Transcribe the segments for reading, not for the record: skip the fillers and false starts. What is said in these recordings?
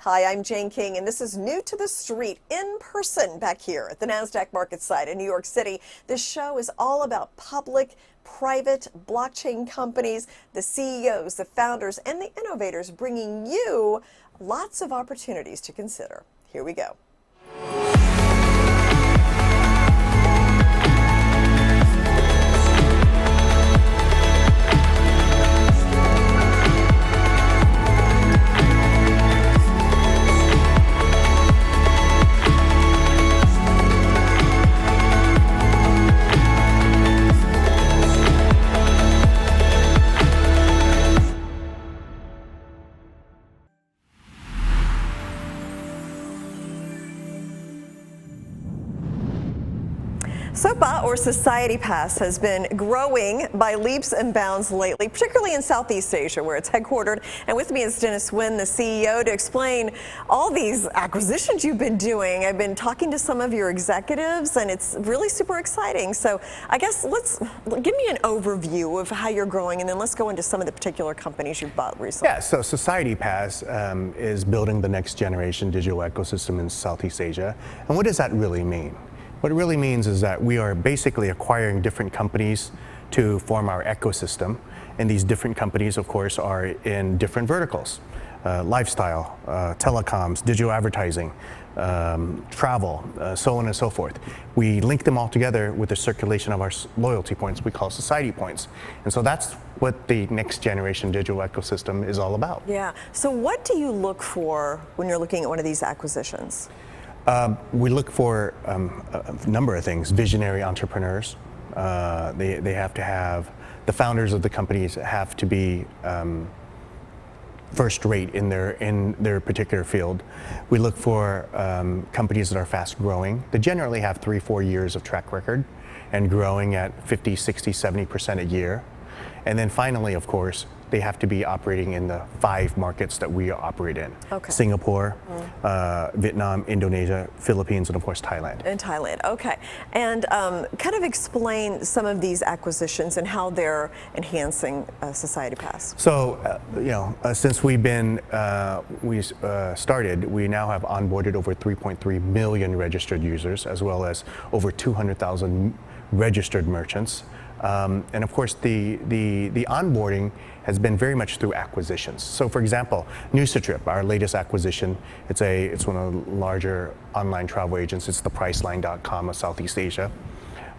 Hi, I'm Jane King, and this is New to the Street, in person back here at the NASDAQ market site in New York City. This show is all about public, private blockchain companies, the CEOs, the founders, and the innovators, bringing you lots of opportunities to consider. Here we go. SOPA, or Society Pass, has been growing by leaps and bounds lately, particularly in Southeast Asia, where it's headquartered. And with me is Dennis Nguyen, the CEO, to explain all these acquisitions you've been doing. I've been talking to some of your executives, and it's really super exciting. So I guess give me an overview of how you're growing, and then let's go into some of the particular companies you've bought recently. Yeah, so Society Pass is building the next generation digital ecosystem in Southeast Asia. And what does that really mean? What it really means is that we are basically acquiring different companies to form our ecosystem. And these different companies, of course, are in different verticals. Lifestyle, telecoms, digital advertising, travel, so on and so forth. We link them all together with the circulation of our loyalty points we call society points. And so that's what the next generation digital ecosystem is all about. Yeah, so what do you look for when you're looking at one of these acquisitions? We look for a number of things. Visionary entrepreneurs. They have to have, the founders of the companies have to be first rate in their particular field. We look for companies that are fast growing. They generally have 3-4 years of track record and growing at 50, 60, 70% a year. And then finally, of course, they have to be operating in the 5 markets that we operate in. Okay. Singapore, Vietnam, Indonesia, Philippines, and of course Thailand. And Thailand, okay. And kind of explain some of these acquisitions and how they're enhancing Society Pass. So, since we've been, started, we now have onboarded over 3.3 million registered users, as well as over 200,000 registered merchants. And of course, the onboarding has been very much through acquisitions. So, for example, NXTTF, our latest acquisition, it's one of the larger online travel agents. It's the Priceline.com of Southeast Asia.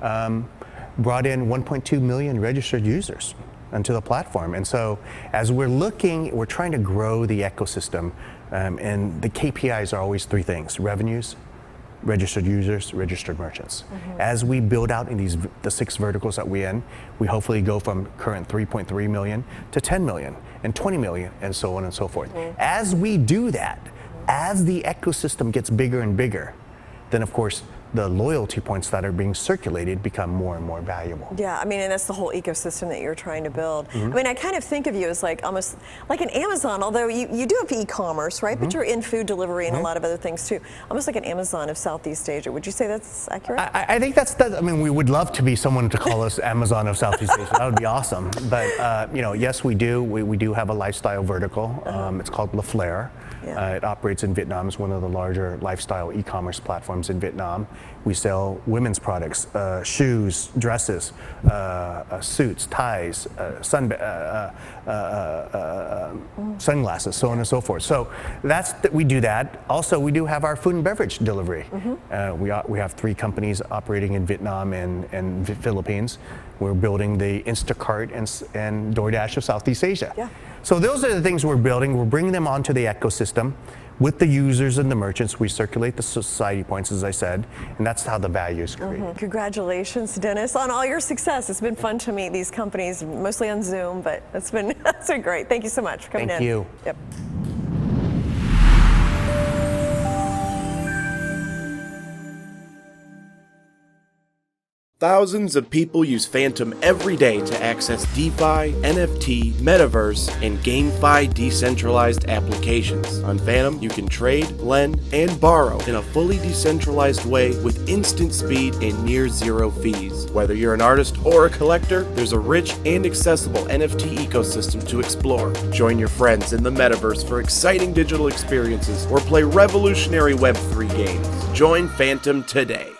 Brought in 1.2 million registered users onto the platform. And so, as we're trying to grow the ecosystem, and the KPIs are always 3 things: revenues, registered users, registered merchants. As we build out in the 6 verticals that we're in, we hopefully go from current 3.3 million to 10 million and 20 million and so on and so forth. As we do that, as the ecosystem gets bigger and bigger, then of course the loyalty points that are being circulated become more and more valuable. Yeah, I mean, and that's the whole ecosystem that you're trying to build. I mean, I kind of think of you as like almost like an Amazon, although you do have e-commerce, right? But you're in food delivery and a lot of other things too. Almost like an Amazon of Southeast Asia. Would you say that's accurate? I think I mean, we would love to be someone to call us Amazon of Southeast Asia. That would be awesome. But yes, we do. We do have a lifestyle vertical. It's called Le Flair. Yeah. It operates in Vietnam. It's one of the larger lifestyle e-commerce platforms in Vietnam. We sell women's products, shoes, dresses, suits, ties, sunglasses, so on and so forth. So we do that. Also, we do have our food and beverage delivery. We have 3 companies operating in Vietnam and Philippines. We're building the Instacart and DoorDash of Southeast Asia. Yeah. So those are the things we're building. We're bringing them onto the ecosystem. With the users and the merchants, we circulate the society points, as I said, and that's how the value is created. Congratulations, Dennis, on all your success. It's been fun to meet these companies, mostly on Zoom, but it's been great. Thank you so much for coming in. Thank you. Yep. Thousands of people use Phantom every day to access DeFi, NFT, Metaverse, and GameFi decentralized applications. On Phantom, you can trade, lend, and borrow in a fully decentralized way with instant speed and near zero fees. Whether you're an artist or a collector, there's a rich and accessible NFT ecosystem to explore. Join your friends in the Metaverse for exciting digital experiences or play revolutionary Web3 games. Join Phantom today.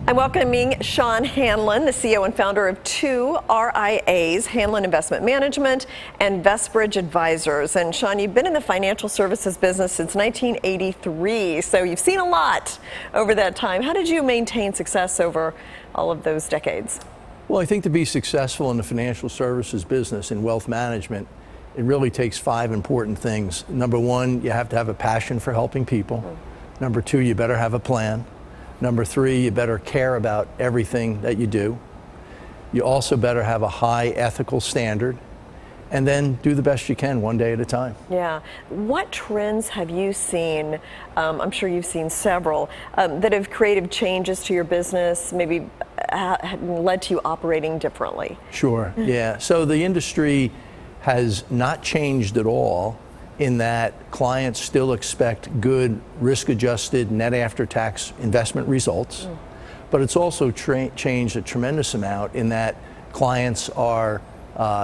I'm welcoming Sean Hanlon, the CEO and founder of two RIAs, Hanlon Investment Management and Vestbridge Advisors. And Sean, you've been in the financial services business since 1983, so you've seen a lot over that time. How did you maintain success over all of those decades? Well, I think to be successful in the financial services business and wealth management, it really takes 5 important things. Number 1, you have to have a passion for helping people. Number 2, you better have a plan. Number 3, you better care about everything that you do. You also better have a high ethical standard, and then do the best you can one day at a time. Yeah. What trends have you seen, I'm sure you've seen several, that have created changes to your business, maybe led to you operating differently? Sure, yeah. So the industry has not changed at all, in that clients still expect good risk-adjusted net after-tax investment results. But it's also changed a tremendous amount in that clients are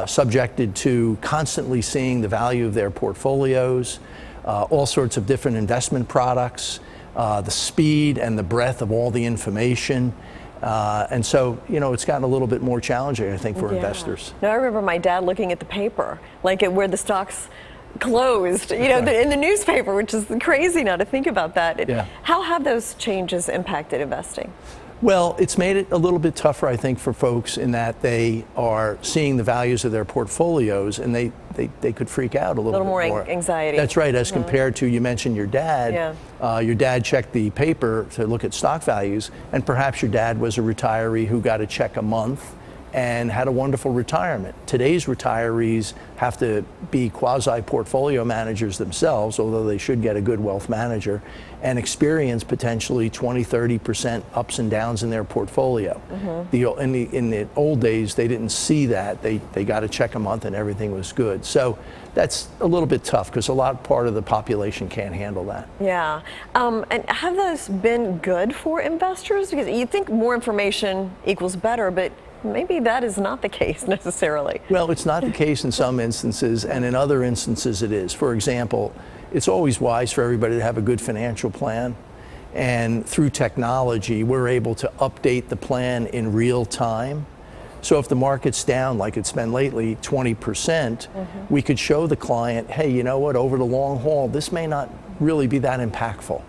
subjected to constantly seeing the value of their portfolios, all sorts of different investment products, the speed and the breadth of all the information. And so, you know, it's gotten a little bit more challenging, I think, for investors. No, I remember my dad looking at the paper, like where the stocks closed, you know, in the newspaper, which is crazy now to think about that. Yeah. How have those changes impacted investing? Well, it's made it a little bit tougher, I think, for folks in that they are seeing the values of their portfolios, and they could freak out a little bit more. Anxiety. That's right, as compared to, you mentioned your dad. Yeah. Your dad checked the paper to look at stock values, and perhaps your dad was a retiree who got a check a month and had a wonderful retirement. Today's retirees have to be quasi-portfolio managers themselves, although they should get a good wealth manager, and experience potentially 20–30% ups and downs in their portfolio. In the old days, they didn't see that. They got a check a month and everything was good. So that's a little bit tough because part of the population can't handle that. Yeah. And have those been good for investors? Because you think more information equals better, but maybe that is not the case necessarily. Well, it's not the case in some instances, and in other instances it is. For example, it's always wise for everybody to have a good financial plan, and through technology we're able to update the plan in real time. So if the market's down, like it's been lately, 20%, we could show the client, hey, you know what, over the long haul, this may not really be that impactful.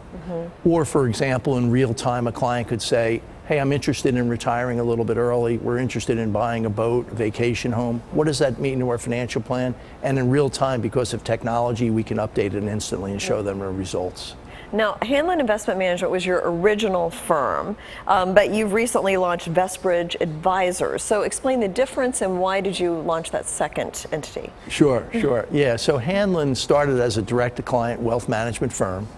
Or, for example, in real time, a client could say, hey, I'm interested in retiring a little bit early. We're interested in buying a boat, a vacation home. What does that mean to our financial plan? And in real time, because of technology, we can update it instantly and show them the results. Now, Hanlon Investment Management was your original firm, but you've recently launched Vestbridge Advisors. So explain the difference and why did you launch that second entity? Sure. Yeah, so Hanlon started as a direct-to-client wealth management firm.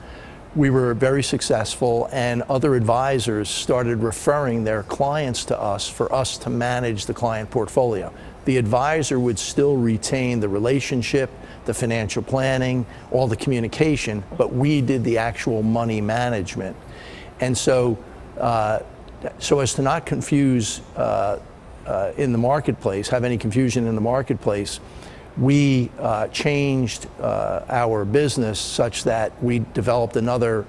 We were very successful, and other advisors started referring their clients to us for us to manage the client portfolio. The advisor would still retain the relationship, the financial planning, all the communication, but we did the actual money management. And so, so as to not confuse in the marketplace, have any confusion in the marketplace, we changed our business such that we developed another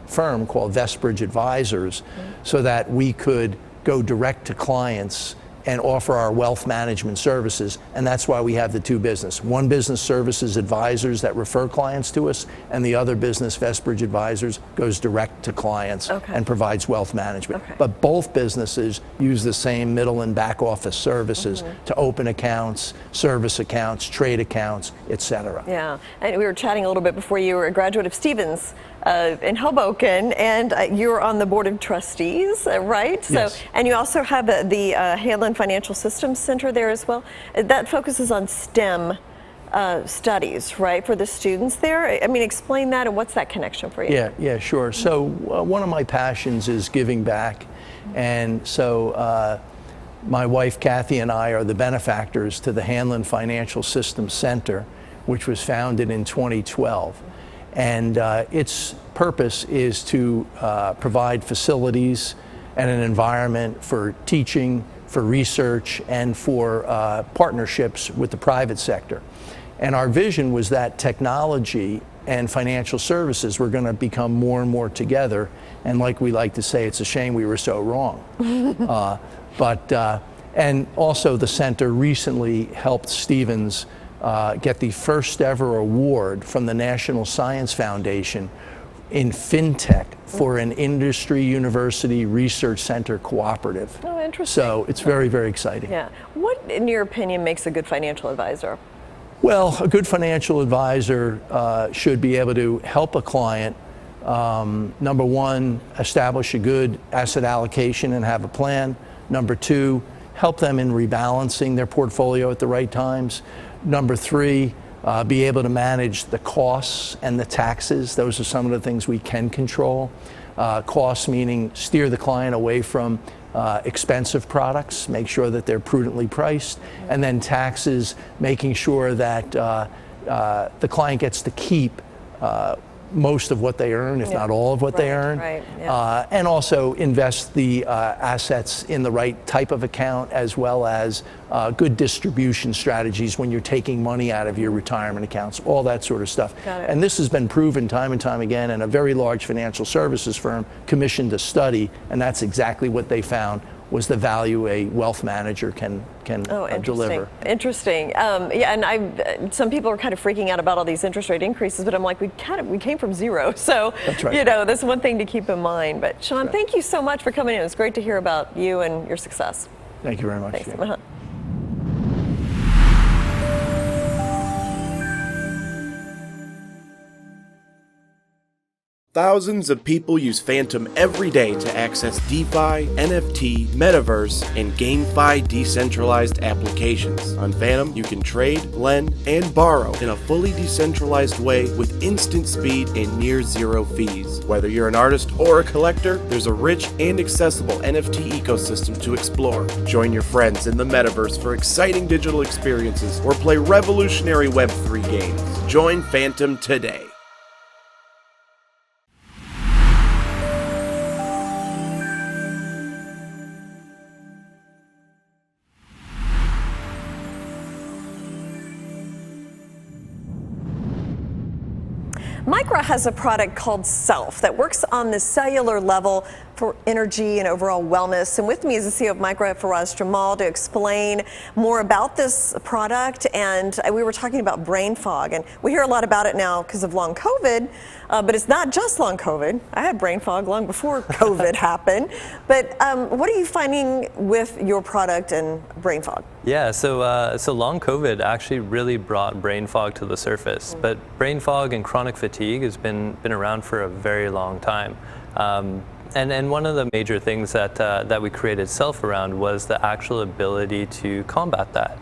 firm called Vestbridge Advisors so that we could go direct to clients and offer our wealth management services, and that's why we have the two business. One business services advisors that refer clients to us, and the other business, Vestbridge Advisors, goes direct to clients and provides wealth management. But both businesses use the same middle and back office services to open accounts, service accounts, trade accounts, etc. Yeah, and we were chatting a little bit before. You were a graduate of Stevens in Hoboken, and you're on the board of trustees, right? Yes. So, and you also have the Hanlon Financial Systems Center there as well. That focuses on STEM studies, right, for the students there. I mean, explain that, and what's that connection for you? Yeah, sure. So one of my passions is giving back, and so my wife Kathy and I are the benefactors to the Hanlon Financial Systems Center, which was founded in 2012. And its purpose is to provide facilities and an environment for teaching, for research, and for partnerships with the private sector. And our vision was that technology and financial services were going to become more and more together. And like we like to say, it's a shame we were so wrong. And also the center recently helped Stevens get the first ever award from the National Science Foundation in FinTech for an industry university research center cooperative. Oh, interesting. So it's very, very exciting. Yeah. What, in your opinion, makes a good financial advisor? Well, a good financial advisor should be able to help a client, number one, establish a good asset allocation and have a plan. Number two, help them in rebalancing their portfolio at the right times. Number three, be able to manage the costs and the taxes. Those are some of the things we can control. Costs meaning steer the client away from expensive products, make sure that they're prudently priced. And then taxes, making sure that the client gets to keep most of what they earn, if not all of what they earn. And also invest the assets in the right type of account, as well as good distribution strategies when you're taking money out of your retirement accounts, all that sort of stuff. And this has been proven time and time again, and a very large financial services firm commissioned a study, and that's exactly what they found was the value a wealth manager can deliver. Interesting. Yeah, and some people are kind of freaking out about all these interest rate increases, but I'm like, we came from zero, so that's right. You know, that's one thing to keep in mind. But Sean, thank you so much for coming in. It was great to hear about you and your success. Thank you very much. Thanks. Thousands of people use Phantom every day to access DeFi, NFT, Metaverse, and GameFi decentralized applications. On Phantom, you can trade, lend, and borrow in a fully decentralized way with instant speed and near zero fees. Whether you're an artist or a collector, there's a rich and accessible NFT ecosystem to explore. Join your friends in the Metaverse for exciting digital experiences or play revolutionary Web3 games. Join Phantom today. Mikra has a product called Self that works on the cellular level for energy and overall wellness. And with me is the CEO of Mikra, Faraaz Jamal, to explain more about this product. And we were talking about brain fog, and we hear a lot about it now because of long COVID, but it's not just long COVID. I had brain fog long before COVID happened. But what are you finding with your product and brain fog? Yeah, so long COVID actually really brought brain fog to the surface. But brain fog and chronic fatigue has been around for a very long time. And one of the major things that we created Self around was the actual ability to combat that.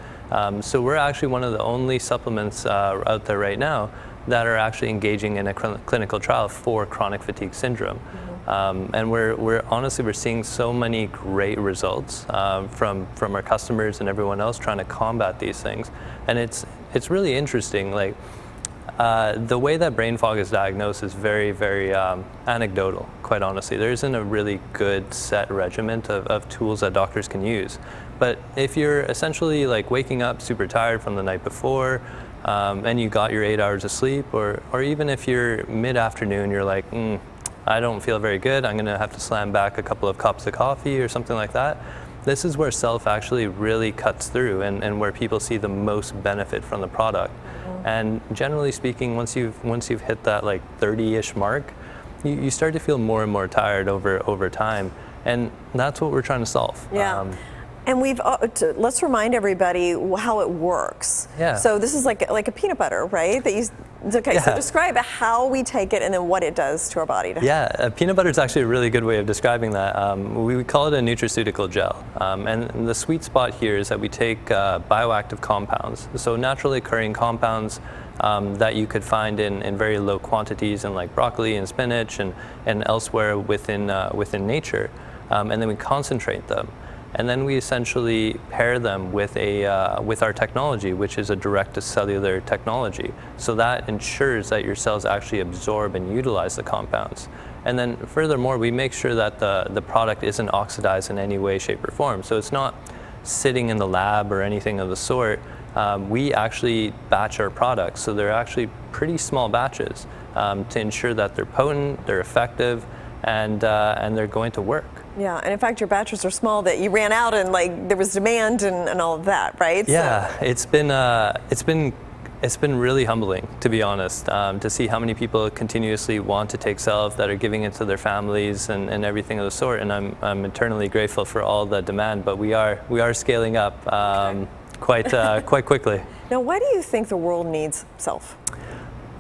So we're actually one of the only supplements out there right now that are actually engaging in a clinical trial for chronic fatigue syndrome. And we're honestly seeing so many great results from our customers and everyone else trying to combat these things. And it's really interesting. Like the way that brain fog is diagnosed is very, very anecdotal, quite honestly. There isn't a really good set regimen of tools that doctors can use. But if you're essentially like waking up super tired from the night before, and you got your 8 hours of sleep, or even if you're mid-afternoon, you're like, I don't feel very good, I'm gonna have to slam back a couple of cups of coffee or something like that. this is where self actually really cuts through and where people see the most benefit from the product. And generally speaking, once you've hit that like 30-ish mark, you start to feel more and more tired over time. And that's what we're trying to solve. Yeah. And let's remind everybody how it works. Yeah. So this is like a peanut butter, right? Okay, yeah. So describe how we take it and then what it does to our body. Yeah, peanut butter is actually a really good way of describing that. We call it a nutraceutical gel. And the sweet spot here is that we take bioactive compounds, so naturally occurring compounds that you could find in very low quantities in like broccoli and spinach and elsewhere within nature. And then we concentrate them. And then we essentially pair them with our technology, which is a direct-to-cellular technology. So that ensures that your cells actually absorb and utilize the compounds. And then furthermore, we make sure that the product isn't oxidized in any way, shape, or form. So it's not sitting in the lab or anything of the sort. We actually batch our products. So they're actually pretty small batches to ensure that they're potent, they're effective, and they're going to work. Yeah, and in fact, your batches are small that you ran out and like there was demand and all of that, right? Yeah, so. It's been really humbling, to be honest, to see how many people continuously want to take self, that are giving it to their families and everything of the sort. And I'm eternally grateful for all the demand, but we are scaling up quite quickly. Now, why do you think the world needs self?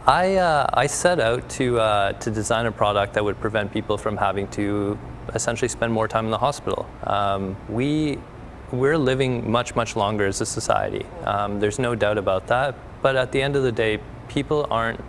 I set out to design a product that would prevent people from having to essentially spend more time in the hospital. We're living much longer as a society. There's no doubt about that. But at the end of the day, people aren't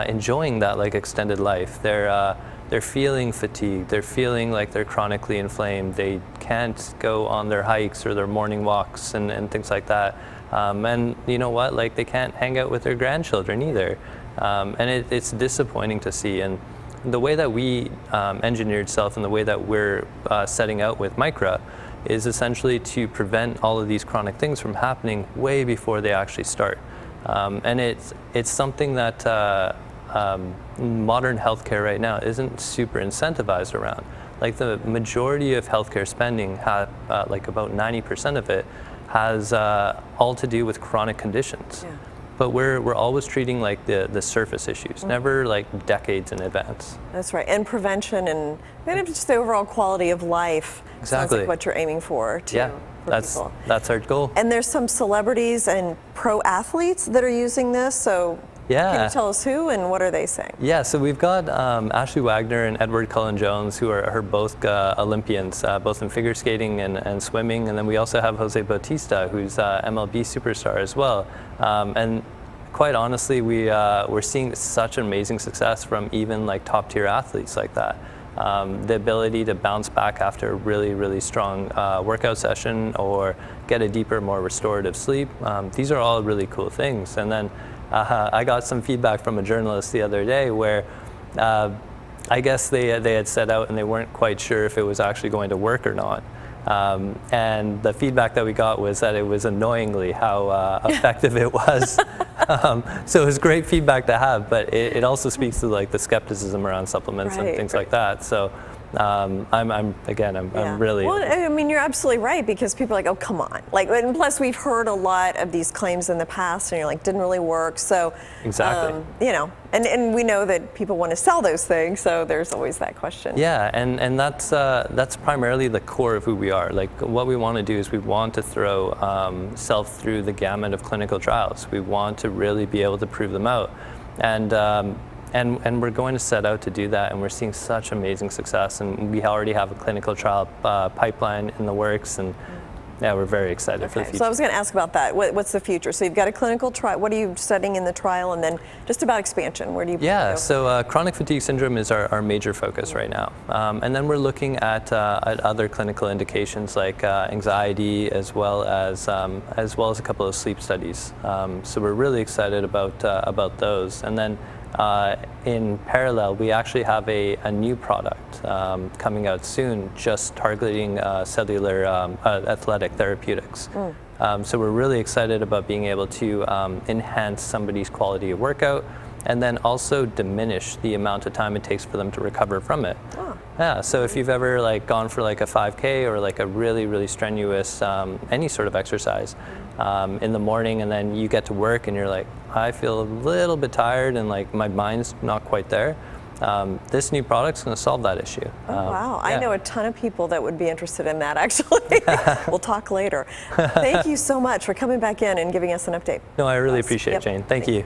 enjoying that like extended life. They're feeling fatigued. They're feeling like they're chronically inflamed. They can't go on their hikes or their morning walks and things like that. And you know what? Like they can't hang out with their grandchildren either. And it's disappointing to see. And the way that we engineered self and the way that we're setting out with Mikra is essentially to prevent all of these chronic things from happening way before they actually start. And it's something that modern healthcare right now isn't super incentivized around. Like the majority of healthcare spending, like about 90% of it, has all to do with chronic conditions. Yeah. But we're always treating like the surface issues, never like decades in advance. That's right, and prevention and just the overall quality of life. Exactly. Sounds like what you're aiming for too. Yeah, that's our goal. And there's some celebrities and pro athletes that are using this, so yeah. Can you tell us who and what are they saying? Yeah, so we've got Ashley Wagner and Edward Cullen-Jones, who are both Olympians, both in figure skating and swimming. And then we also have Jose Bautista, who's MLB superstar as well. And quite honestly, we're seeing such amazing success from even like top tier athletes like that. The ability to bounce back after a really strong workout session or get a deeper, more restorative sleep. These are all really cool things. And then I got some feedback from a journalist the other day where I guess they had set out and they weren't quite sure if it was actually going to work or not. And the feedback that we got was that it was annoyingly how effective it was. So it was great feedback to have, but it also speaks to like the skepticism around supplements and things like that. So I'm really. Well, I mean, you're absolutely right, because people are like, oh, come on. Like, and plus we've heard a lot of these claims in the past and you're like, didn't really work. So, exactly. You know, and we know that people want to sell those things. So there's always that question. Yeah. And that's primarily the core of who we are. Like what we want to do is we want to throw self through the gamut of clinical trials. We want to really be able to prove them out. And we're going to set out to do that, and we're seeing such amazing success, and we already have a clinical trial pipeline in the works, and yeah, we're very excited for the future. So I was going to ask about that. What's the future? So you've got a clinical trial. What are you studying in the trial, and then just about expansion? Where do you? Yeah, so chronic fatigue syndrome is our major focus right now, and then we're looking at other clinical indications like anxiety, as well as a couple of sleep studies. So we're really excited about those, and then. In parallel, we actually have a new product coming out soon, just targeting cellular athletic therapeutics. So we're really excited about being able to enhance somebody's quality of workout and then also diminish the amount of time it takes for them to recover from it. Oh. Yeah, so if you've ever like gone for like a 5K or like a really, really strenuous, any sort of exercise in the morning, and then you get to work and you're like, I feel a little bit tired and like my mind's not quite there. This new product's going to solve that issue. Oh, wow. Yeah. I know a ton of people that would be interested in that, actually. We'll talk later. Thank you so much for coming back in and giving us an update. No, I really appreciate it, Jane. Thank you.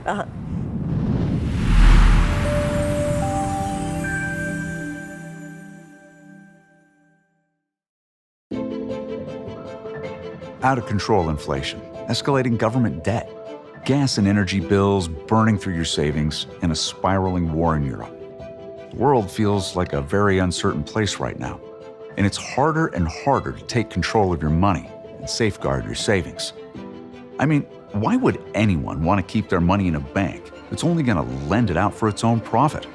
Out of control inflation, escalating government debt, gas and energy bills burning through your savings, and a spiraling war in Europe. The world feels like a very uncertain place right now, and it's harder and harder to take control of your money and safeguard your savings. I mean, why would anyone want to keep their money in a bank that's only going to lend it out for its own profit?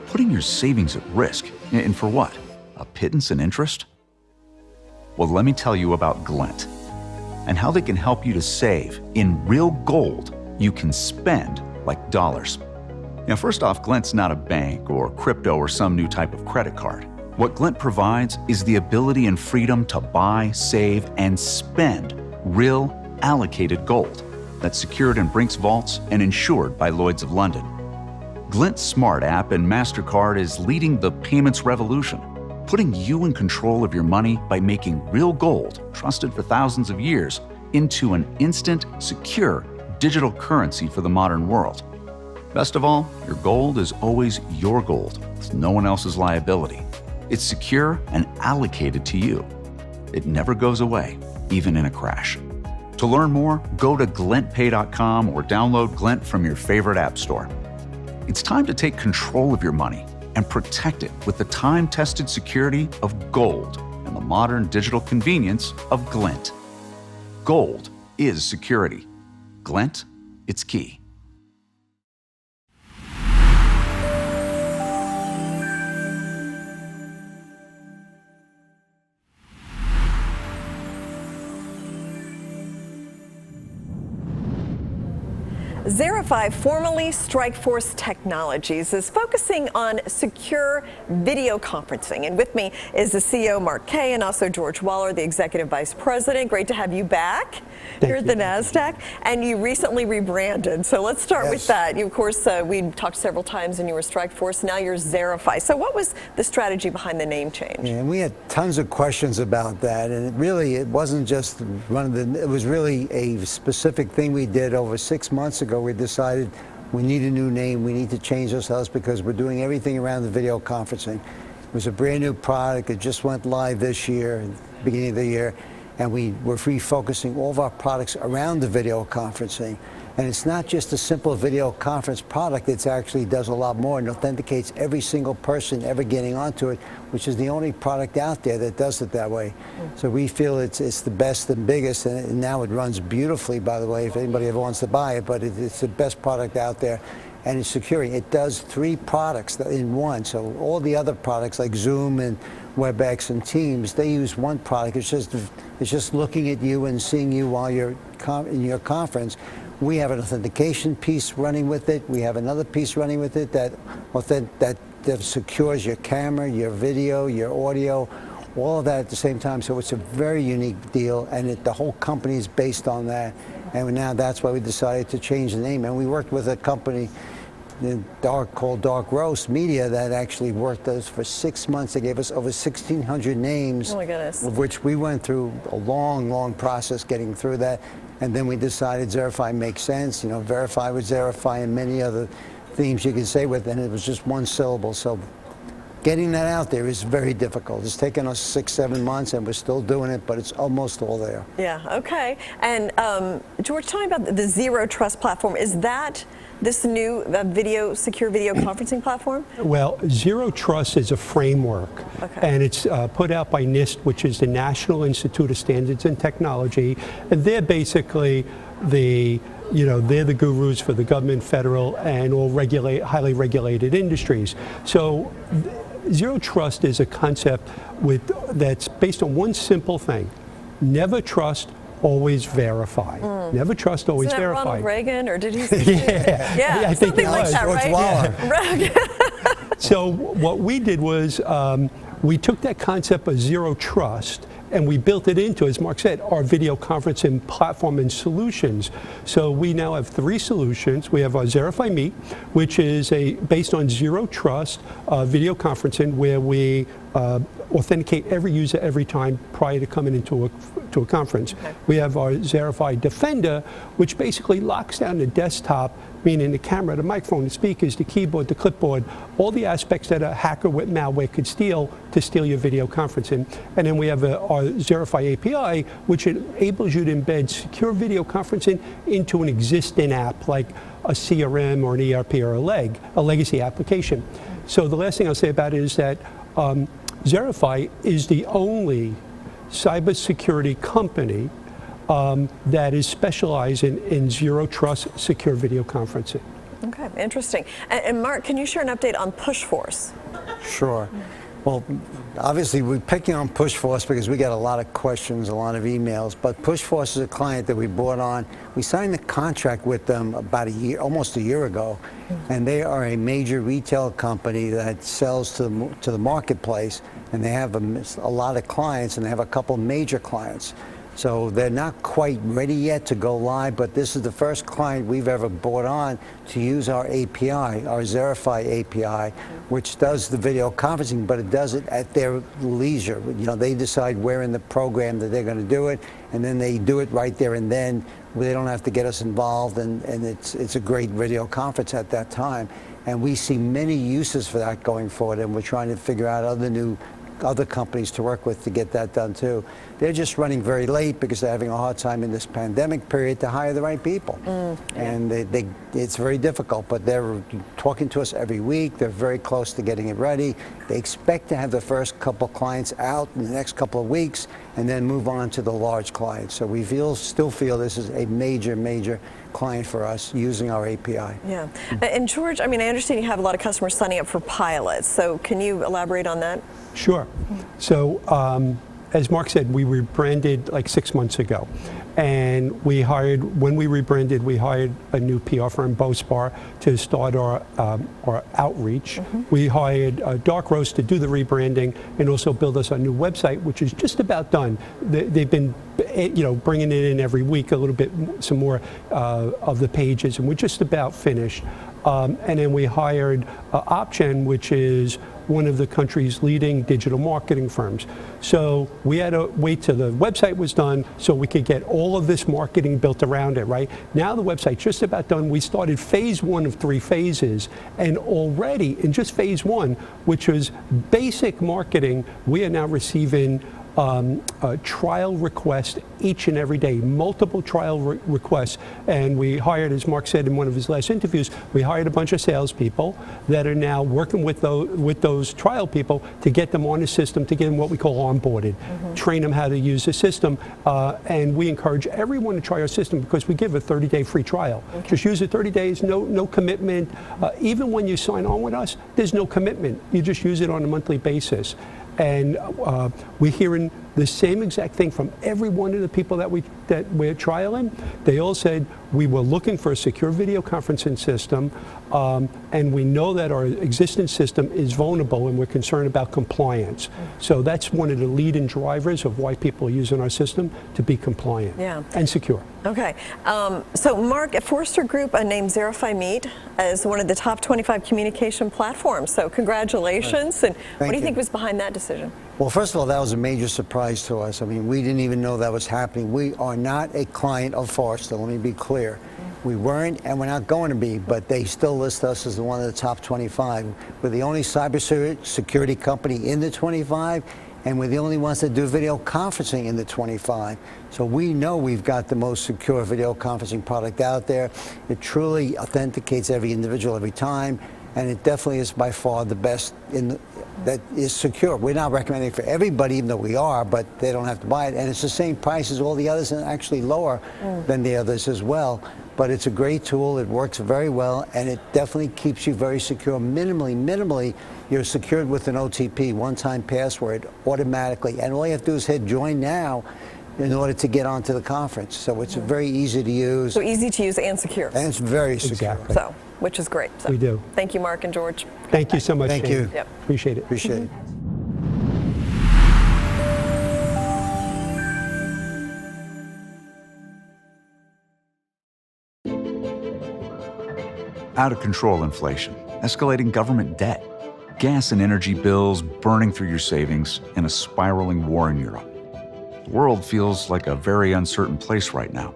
Putting your savings at risk, and for what? A pittance in interest? Well, let me tell you about Glint and how they can help you to save in real gold you can spend like dollars. Now, first off, Glint's not a bank or crypto or some new type of credit card. What Glint provides is the ability and freedom to buy, save, and spend real allocated gold that's secured in Brink's vaults and insured by Lloyd's of London. Glint's Smart app and MasterCard is leading the payments revolution, putting you in control of your money by making real gold, trusted for thousands of years, into an instant, secure digital currency for the modern world. Best of all, your gold is always your gold, with no one else's liability. It's secure and allocated to you. It never goes away, even in a crash. To learn more, go to glintpay.com or download Glint from your favorite app store. It's time to take control of your money and protect it with the time-tested security of gold and the modern digital convenience of Glint. Gold is security. Glint, it's key. Zerify, formerly Strikeforce Technologies, is focusing on secure video conferencing. And with me is the CEO, Mark Kay, and also George Waller, the Executive Vice President. Great to have you back here at the NASDAQ. And you recently rebranded. So let's start with that. You, of course, we talked several times and you were Strikeforce. Now you're Zerify. So what was the strategy behind the name change? Yeah, and we had tons of questions about that. And it wasn't just one of the, it was really a specific thing we did over 6 months ago. We decided we need a new name, we need to change ourselves because we're doing everything around the video conferencing. It was a brand new product, it just went live this year, beginning of the year, and we were refocusing all of our products around the video conferencing. And it's not just a simple video conference product, it actually does a lot more and authenticates every single person ever getting onto it, which is the only product out there that does it that way. So we feel it's the best and biggest, and now it runs beautifully, by the way, if anybody ever wants to buy it, but it's the best product out there. And it's secure. It does 3 products in one. So all the other products like Zoom and WebEx and Teams, they use one product. It's just looking at you and seeing you while you're in your conference. We have an authentication piece running with it. We have another piece running with it that secures your camera, your video, your audio, all of that at the same time. So it's a very unique deal, and the whole company is based on that. And now that's why we decided to change the name. And we worked with a company called Dark Roast Media that actually worked us for 6 months. They gave us over 1,600 names, oh my goodness, of which we went through a long, long process getting through that. And then we decided Zerify makes sense, verify with Zerify and many other themes you can say with, and it was just one syllable. So getting that out there is very difficult. It's taken us 6-7 months, and we're still doing it, but it's almost all there. Yeah, okay. And George, tell me about the Zero Trust platform. Is that this new secure video conferencing platform? Well, Zero Trust is a framework, and it's put out by NIST, which is the National Institute of Standards and Technology, and they're basically they're the gurus for the government, federal, and all highly regulated industries. So Zero Trust is a concept that's based on one simple thing: never trust always verify. Never trust, always Isn't that verify. Ronald Reagan, or did he say Yeah, I think something it like was. that, right? So what we did was we took that concept of zero trust and we built it into, as Mark said, our video conferencing platform and solutions. So we now have 3 solutions. We have our Zerify Meet, which is based on zero trust video conferencing, where we authenticate every user every time prior to coming into a conference. Okay. We have our Zerify Defender, which basically locks down the desktop, meaning the camera, the microphone, the speakers, the keyboard, the clipboard, all the aspects that a hacker with malware could steal to steal your video conferencing. And then we have our Zerify API, which enables you to embed secure video conferencing into an existing app like a CRM or an ERP or a legacy application. So the last thing I'll say about it is that Zerify is the only cybersecurity company that is specializing in zero trust secure video conferencing. Okay, interesting. And Mark, can you share an update on PushForce? Sure. Well, obviously we're picking on PushForce because we got a lot of questions, a lot of emails, but PushForce is a client that we brought on. We signed a contract with them about almost a year ago, and they are a major retail company that sells to the marketplace, and they have a lot of clients, and they have a couple major clients. So they're not quite ready yet to go live, but this is the first client we've ever brought on to use our API, our Zerify API, which does the video conferencing, but it does it at their leisure. You know, they decide where in the program that they're going to do it, and then they do it right there and then. They don't have to get us involved, and it's a great video conference at that time. And we see many uses for that going forward, and we're trying to figure out other companies to work with to get that done too. They're just running very late because they're having a hard time in this pandemic period to hire the right people. And it's very difficult, but they're talking to us every week. They're very close to getting it ready. They expect to have the first couple clients out in the next couple of weeks and then move on to the large clients. So we still feel this is a major client for us using our API. Yeah. And George, I mean, I understand you have a lot of customers signing up for pilots. So can you elaborate on that? Sure. So as Mark said, we rebranded like 6 months ago. And when we rebranded, we hired a new PR firm, Bospar, to start our outreach. We hired Dark Roast to do the rebranding and also build us a new website, which is just about done. They've been, bringing it in every week, a little bit, some more of the pages, and we're just about finished. And then we hired Opgen, which is one of the country's leading digital marketing firms. So we had to wait till the website was done so we could get all of this marketing built around it, right? Now the website's just about done. We started phase 1 of 3 phases, and already in just phase 1, which was basic marketing, we are now receiving trial requests each and every day, multiple trial requests. And we hired, as Mark said in one of his last interviews, we hired a bunch of salespeople that are now working with those trial people to get them on the system, to get them what we call onboarded, train them how to use the system. And we encourage everyone to try our system because we give a 30-day free trial. Just use it 30 days, no commitment. Even when you sign on with us, there's no commitment. You just use it on a monthly basis. And we're hearing the same exact thing from every one of the people that we're trialing. They all said, we were looking for a secure video conferencing system, and we know that our existing system is vulnerable, and we're concerned about compliance. So that's one of the leading drivers of why people are using our system, to be compliant and secure. Okay. So Mark, at Forrester Group named Zerify Meet as one of the top 25 communication platforms. So congratulations. And what do you think was behind that decision? Well, first of all, that was a major surprise to us. I mean, we didn't even know that was happening. We are not a client of Forrester, let me be clear. We weren't, and we're not going to be, but they still list us as one of the top 25. We're the only cybersecurity company in the 25, and we're the only ones that do video conferencing in the 25. So we know we've got the most secure video conferencing product out there. It truly authenticates every individual every time, and it definitely is by far the best that is secure. We're not recommending it for everybody, even though we are, but they don't have to buy it. And it's the same price as all the others, and actually lower than the others as well. But it's a great tool. It works very well, and it definitely keeps you very secure. Minimally, you're secured with an OTP, one-time password, automatically. And all you have to do is hit join now, in order to get onto the conference. So it's very easy to use. So easy to use and secure. And it's very secure. Exactly. So, which is great. So, We do. Thank you, Mark and George. Thank you so much. Thank Shane. you. Yep. Appreciate it. Appreciate it. Out of control inflation, escalating government debt, gas and energy bills burning through your savings, and a spiraling war in Europe. The world feels like a very uncertain place right now,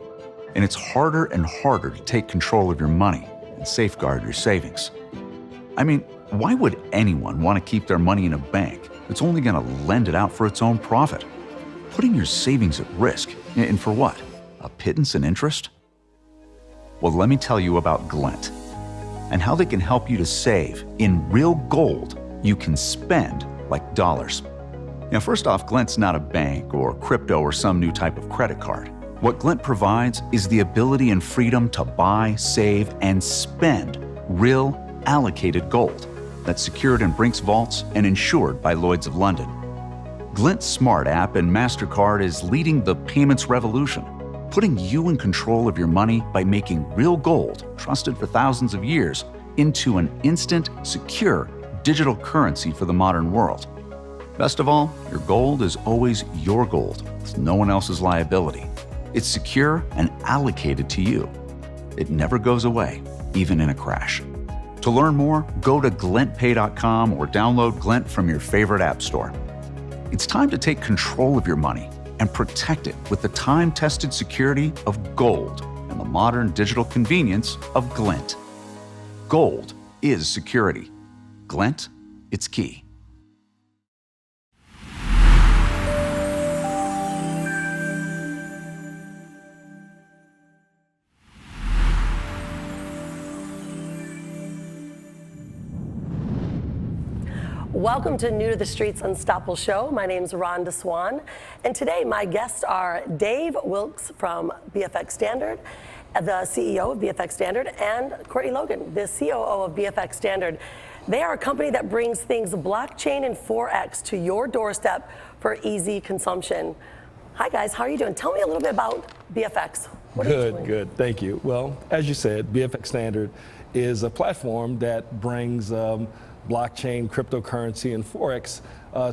and it's harder and harder to take control of your money and safeguard your savings. I mean, why would anyone want to keep their money in a bank that's only going to lend it out for its own profit? Putting your savings at risk, and for what? A pittance in interest? Well, let me tell you about Glint and how they can help you to save in real gold you can spend like dollars. Now, first off, Glint's not a bank or crypto or some new type of credit card. What Glint provides is the ability and freedom to buy, save, and spend real allocated gold that's secured in Brink's vaults and insured by Lloyd's of London. Glint's Smart app and MasterCard is leading the payments revolution, putting you in control of your money by making real gold, trusted for thousands of years, into an instant, secure digital currency for the modern world. Best of all, your gold is always your gold, with no one else's liability. It's secure and allocated to you. It never goes away, even in a crash. To learn more, go to glintpay.com or download Glint from your favorite app store. It's time to take control of your money and protect it with the time-tested security of gold and the modern digital convenience of Glint. Gold is security. Glint, it's key. Welcome to New to the Streets Unstoppable Show. My name's Rhonda Swan, and today my guests are Dave Wiltz from BFX Standard, the CEO of BFX Standard, and Courtney Logan, the COO of BFX Standard. They are a company that brings things blockchain and Forex to your doorstep for easy consumption. Hi guys, how are you doing? Tell me a little bit about BFX. What are you doing? Good, thank you. Well, as you said, BFX Standard is a platform that brings blockchain, cryptocurrency, and Forex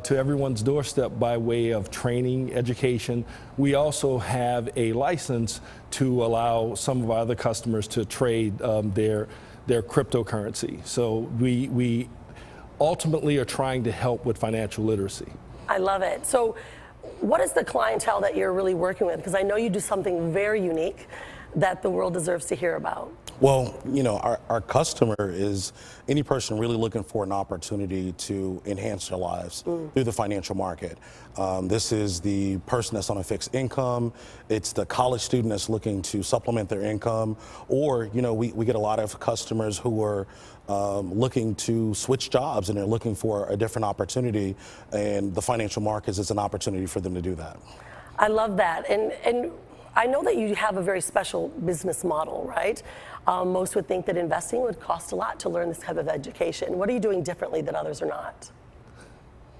to everyone's doorstep by way of training, education. We also have a license to allow some of our other customers to trade their cryptocurrency. So we ultimately are trying to help with financial literacy. I love it. So what is the clientele that you're really working with? Because I know you do something very unique that the world deserves to hear about. Well, you know, our customer is any person really looking for an opportunity to enhance their lives through the financial market. This is the person that's on a fixed income. It's the college student that's looking to supplement their income. Or, you know, we get a lot of customers who are looking to switch jobs and they're looking for a different opportunity. And the financial markets is an opportunity for them to do that. I love that. And I know that you have a very special business model, right? Most would think that investing would cost a lot to learn this type of education. What are you doing differently that others are not?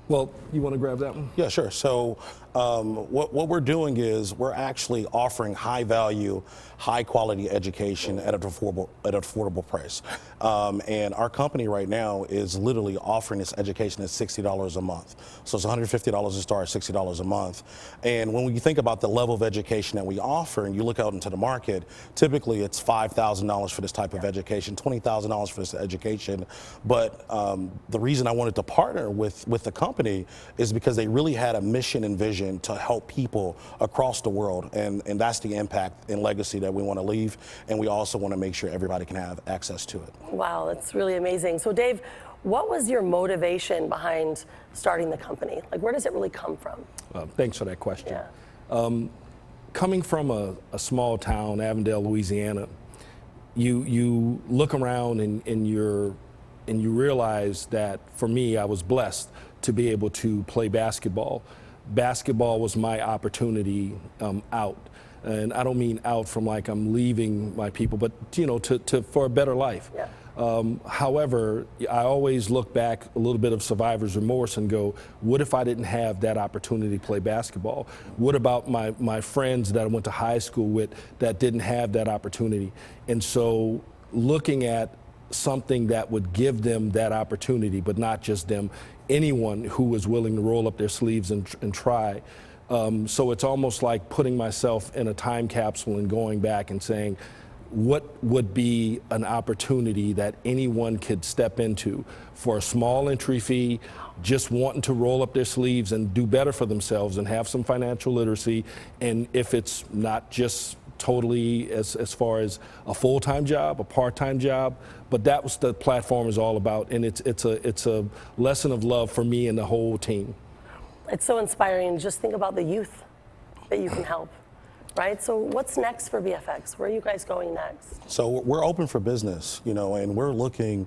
Well, you want to grab that one? Yeah, sure. So what we're doing is we're actually offering high value, high quality education at an affordable price. And our company right now is literally offering this education at $60 a month. So it's $150 to start, $60 a month. And when you think about the level of education that we offer and you look out into the market, typically it's $5,000 for this type of education, $20,000 for this education. But the reason I wanted to partner with the company is because they really had a mission and vision to help people across the world, and that's the impact and legacy that we want to leave, and we also want to make sure everybody can have access to it. Wow, that's really amazing. So Dave, what was your motivation behind starting the company? Like, where does it really come from? Thanks for that question. Yeah. Coming from a small town, Avondale, Louisiana, you look around and you realize that for me, I was blessed to be able to play basketball. Basketball was my opportunity out. And I don't mean out from like I'm leaving my people, but you know, for a better life. Yeah. However, I always look back a little bit of survivor's remorse and go, what if I didn't have that opportunity to play basketball? What about my friends that I went to high school with that didn't have that opportunity? And so looking at something that would give them that opportunity, but not just them, anyone who was willing to roll up their sleeves and try. So it's almost like putting myself in a time capsule and going back and saying, what would be an opportunity that anyone could step into for a small entry fee, just wanting to roll up their sleeves and do better for themselves and have some financial literacy. And if it's not just totally as far as a full-time job, a part-time job, but that was the platform is all about. And it's a lesson of love for me and the whole team. It's so inspiring. Just think about the youth that you can help. Right? So what's next for BFX? Where are you guys going next? So we're open for business, you know, and we're looking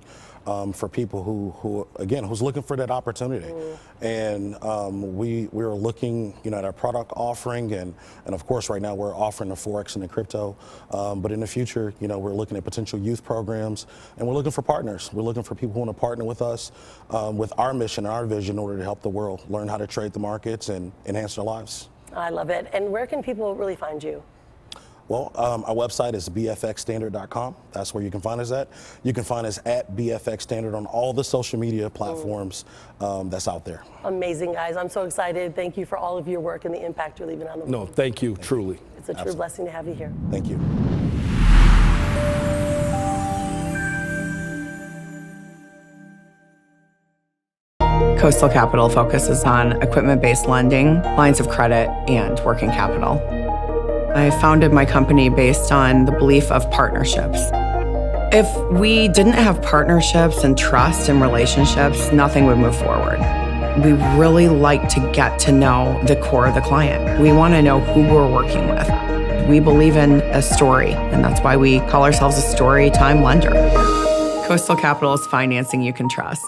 for people who's looking for that opportunity. And we're looking, you know, at our product offering, and of course right now we're offering the Forex and the crypto. But in the future, you know, we're looking at potential youth programs, and we're looking for partners. We're looking for people who want to partner with us with our mission and our vision in order to help the world learn how to trade the markets and enhance their lives. I love it. And where can people really find you? Well, our website is bfxstandard.com. That's where you can find us at. You can find us at BFX Standard on all the social media platforms that's out there. Amazing, guys. I'm so excited. Thank you for all of your work and the impact you're leaving on the world. No, thank you, truly. It's a true blessing to have you here. Thank you. Coastal Capital focuses on equipment-based lending, lines of credit, and working capital. I founded my company based on the belief of partnerships. If we didn't have partnerships and trust and relationships, nothing would move forward. We really like to get to know the core of the client. We want to know who we're working with. We believe in a story, and that's why we call ourselves a story time lender. Coastal Capital is financing you can trust.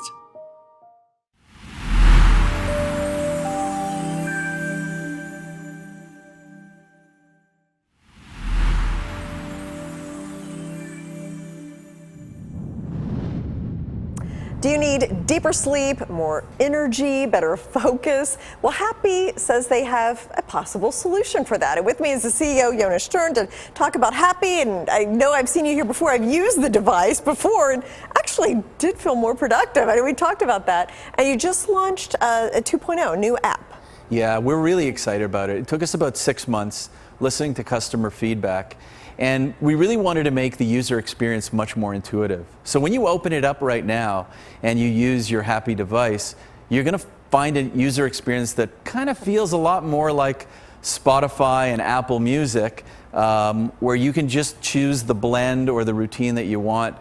Do you need deeper sleep, more energy, better focus? Well, Happy says they have a possible solution for that. And with me is the CEO, Jonas Stern, to talk about Happy. And I know I've seen you here before. I've used the device before and actually did feel more productive. I know we talked about that. And you just launched a 2.0, new app. Yeah, we're really excited about it. It took us about 6 months listening to customer feedback. And we really wanted to make the user experience much more intuitive. So when you open it up right now and you use your Happy device, you're going to find a user experience that kind of feels a lot more like Spotify and Apple Music, where you can just choose the blend or the routine that you want.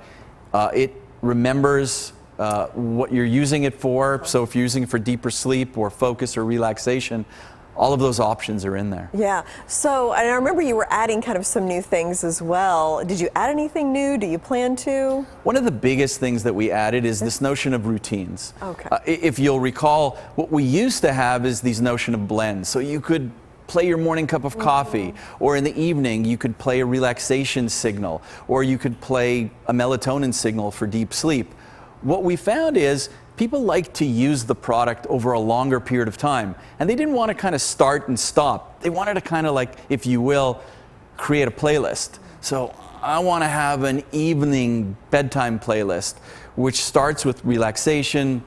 It remembers what you're using it for. So if you're using it for deeper sleep or focus or relaxation, all of those options are in there. Yeah, so and I remember you were adding kind of some new things as well. Did you add anything new? Do you plan to? One of the biggest things that we added is this notion of routines. Okay. If you'll recall, what we used to have is these notion of blends. So you could play your morning cup of coffee, or in the evening you could play a relaxation signal, or you could play a melatonin signal for deep sleep. What we found is people like to use the product over a longer period of time, and they didn't want to kind of start and stop. They wanted to kind of, like, if you will, create a playlist. So I want to have an evening bedtime playlist, which starts with relaxation,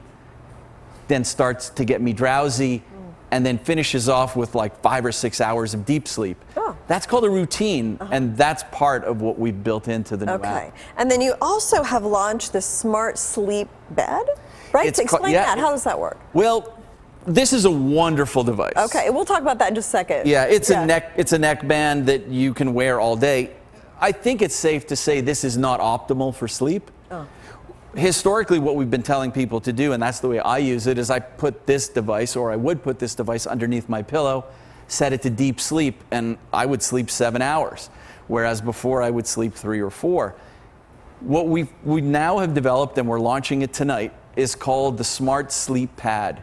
then starts to get me drowsy, and then finishes off with like 5 or 6 hours of deep sleep. Oh. That's called a routine, and that's part of what we've built into the new app. And then you also have launched the Smart Sleep Bed, right? Explain that. How does that work? Well, this is a wonderful device. Okay, we'll talk about that in just a second. Yeah, it's a neck band that you can wear all day. I think it's safe to say this is not optimal for sleep. Oh. Historically, what we've been telling people to do, and that's the way I use it, is I put this device, or I would put this device underneath my pillow, set it to deep sleep, and I would sleep 7 hours, whereas before I would sleep 3 or 4. What we now have developed, and we're launching it tonight, is called the Smart Sleep Pad.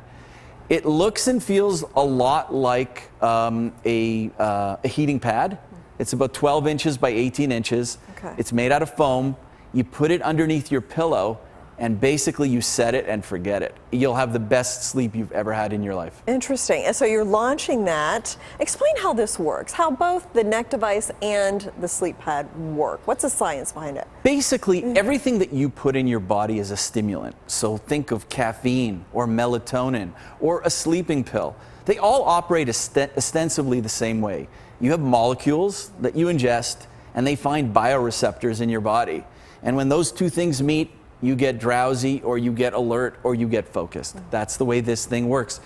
It looks and feels a lot like a heating pad. It's about 12 inches by 18 inches. Okay. It's made out of foam. You put it underneath your pillow, and basically you set it and forget it. You'll have the best sleep you've ever had in your life. Interesting. And so you're launching that. Explain how this works, how both the neck device and the sleep pad work. What's the science behind it? Basically, everything that you put in your body is a stimulant. So think of caffeine or melatonin or a sleeping pill. They all operate ostensibly the same way. You have molecules that you ingest, and they find bioreceptors in your body. And when those two things meet, you get drowsy, or you get alert, or you get focused. That's the way this thing works.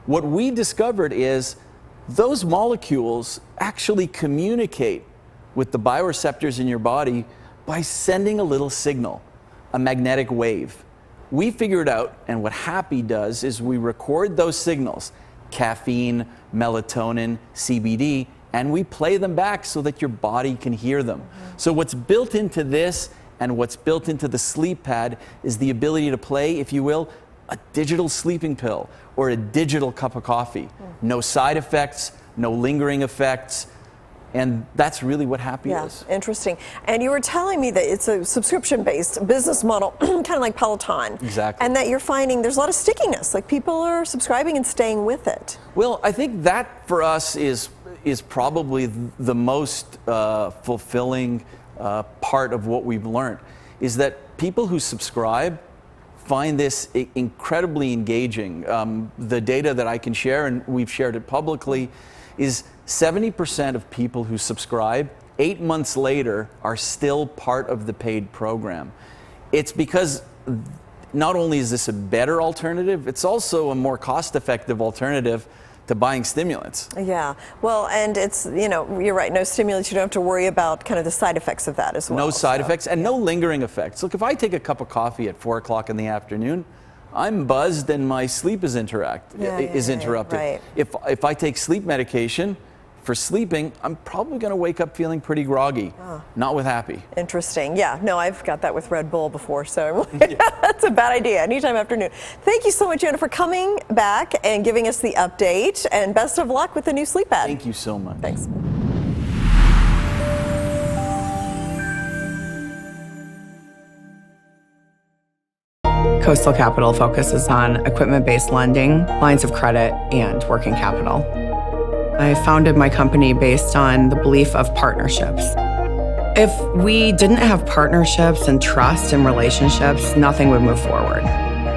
What we discovered is those molecules actually communicate with the bioreceptors in your body by sending a little signal, a magnetic wave. We figured out, and what Happy does is we record those signals, caffeine, melatonin, CBD, and we play them back so that your body can hear them. So what's built into this and what's built into the sleep pad is the ability to play, if you will, a digital sleeping pill or a digital cup of coffee. No side effects, no lingering effects, and that's really what Happy is. Interesting. And you were telling me that it's a subscription-based business model, kind of like Peloton. Exactly. And that you're finding there's a lot of stickiness, like people are subscribing and staying with it. Well, I think that for us is probably the most fulfilling part of what we've learned, is that people who subscribe find this incredibly engaging. The data that I can share, and we've shared it publicly, is 70% of people who subscribe 8 months later are still part of the paid program. It's because not only is this a better alternative, it's also a more cost-effective alternative to buying stimulants. Yeah, well, and it's, you know, you're right, no stimulants, you don't have to worry about kind of the side effects of that as well. No side effects and no lingering effects. Look, if I take a cup of coffee at 4 o'clock in the afternoon, I'm buzzed and my sleep is interrupted. Right. If I take sleep medication for sleeping, I'm probably going to wake up feeling pretty groggy. Not with Happy. Interesting. Yeah, no, I've got that with Red Bull before, so that's a bad idea. Anytime afternoon. Thank you so much, Jenna, for coming back and giving us the update, and best of luck with the new sleep pad. Thank you so much. Thanks. Coastal Capital focuses on equipment-based lending, lines of credit, and working capital. I founded my company based on the belief of partnerships. If we didn't have partnerships and trust and relationships, nothing would move forward.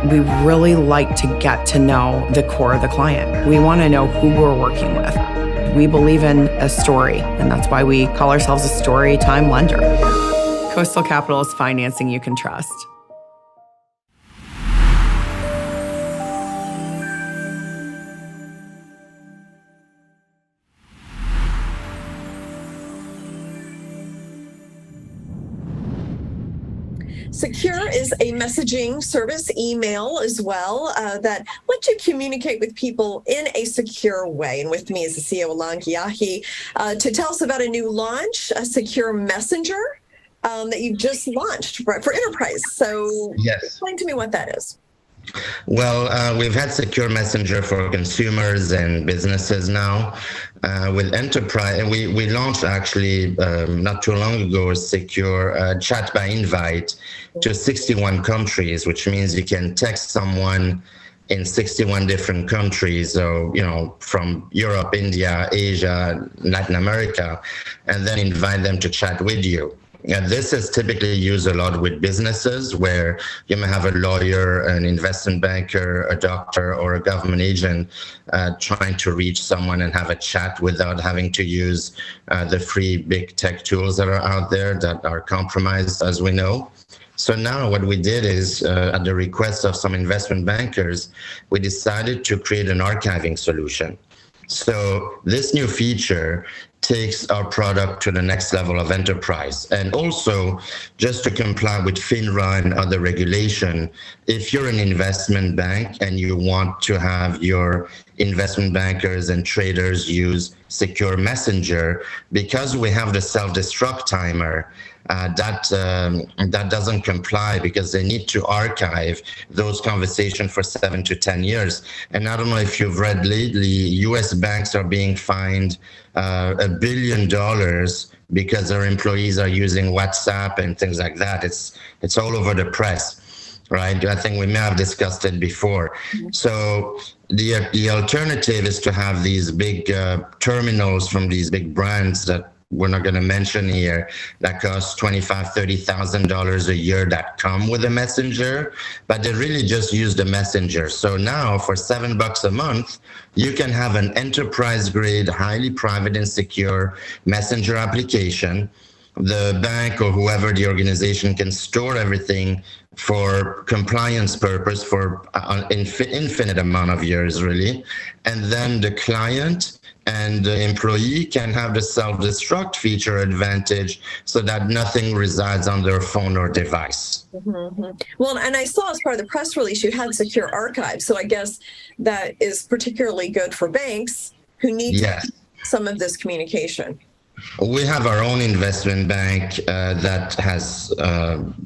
We really like to get to know the core of the client. We want to know who we're working with. We believe in a story, and that's why we call ourselves a story time lender. Coastal Capital is financing you can trust. Secure is a messaging service, email as well, that lets you communicate with people in a secure way. And with me is the CEO, Alan Giahi, to tell us about a new launch, a secure messenger that you've just launched for enterprise. So explain to me what that is. Well, we've had Secure Messenger for consumers and businesses now. With enterprise, and we launched actually not too long ago Secure Chat by Invite to 61 countries, which means you can text someone in 61 different countries, so from Europe, India, Asia, Latin America, and then invite them to chat with you. This is typically used a lot with businesses where you may have a lawyer, an investment banker, a doctor, or a government agent trying to reach someone and have a chat without having to use the free big tech tools that are out there that are compromised, as we know. So now what we did is, at the request of some investment bankers, we decided to create an archiving solution. So this new feature takes our product to the next level of enterprise. And also, just to comply with FINRA and other regulation, if you're an investment bank and you want to have your investment bankers and traders use Secure Messenger, because we have the self-destruct timer, that doesn't comply, because they need to archive those conversations for 7 to 10 years. And I don't know if you've read lately, US banks are being fined $1 billion because our employees are using WhatsApp and things like that. It's all over the press, right? I think we may have discussed it before. So the alternative is to have these big terminals from these big brands that we're not going to mention here, that cost $25,000, $30,000 a year, that come with a messenger, but they really just use the messenger. So now for $7 a month, you can have an enterprise grade, highly private and secure messenger application. The bank or whoever the organization can store everything for compliance purpose for an infinite amount of years, really. And then the client and the employee can have the self-destruct feature advantage so that nothing resides on their phone or device. Well, and I saw as part of the press release, you had secure archives. So I guess that is particularly good for banks who need some of this communication. We have our own investment bank that has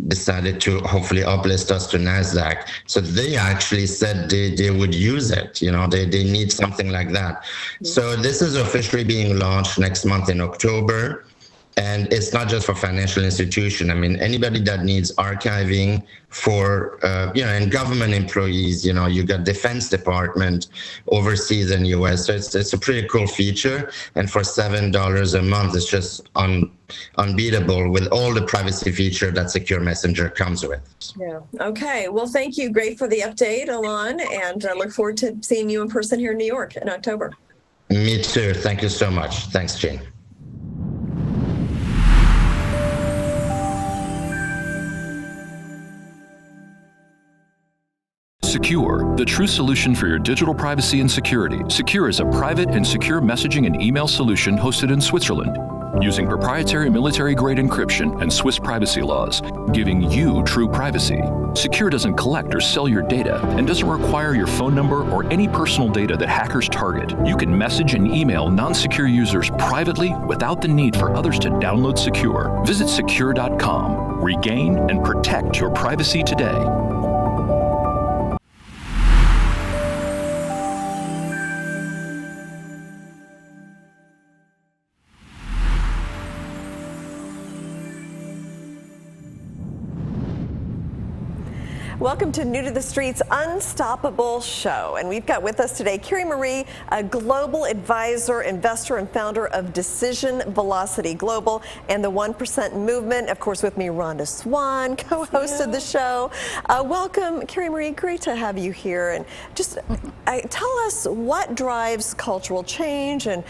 decided to hopefully uplist us to NASDAQ. So they actually said they would use it. You know, they need something like that. So this is officially being launched next month in October. And it's not just for financial institutions. I mean, anybody that needs archiving for, and government employees, you got Defense Department overseas in US. So it's a pretty cool feature. And for $7 a month, it's just unbeatable with all the privacy feature that Secure Messenger comes with. Yeah. Okay. Well, thank you. Great for the update, Alon. And I look forward to seeing you in person here in New York in October. Me too. Thank you so much. Thanks, Jane. Secure, the true solution for your digital privacy and security. Secure is a private and secure messaging and email solution hosted in Switzerland, using proprietary military-grade encryption and Swiss privacy laws, giving you true privacy. Secure doesn't collect or sell your data and doesn't require your phone number or any personal data that hackers target. You can message and email non-secure users privately without the need for others to download Secure. Visit secure.com. Regain and protect your privacy today. Welcome to New to the Streets Unstoppable Show. And we've got with us today Carrie Marie, a global advisor, investor, and founder of Decision Velocity Global and the 1% Movement. Of course, with me, Rhonda Swan, co-host of the show. Welcome, Carrie Marie. Great to have you here. And just tell us what drives cultural change and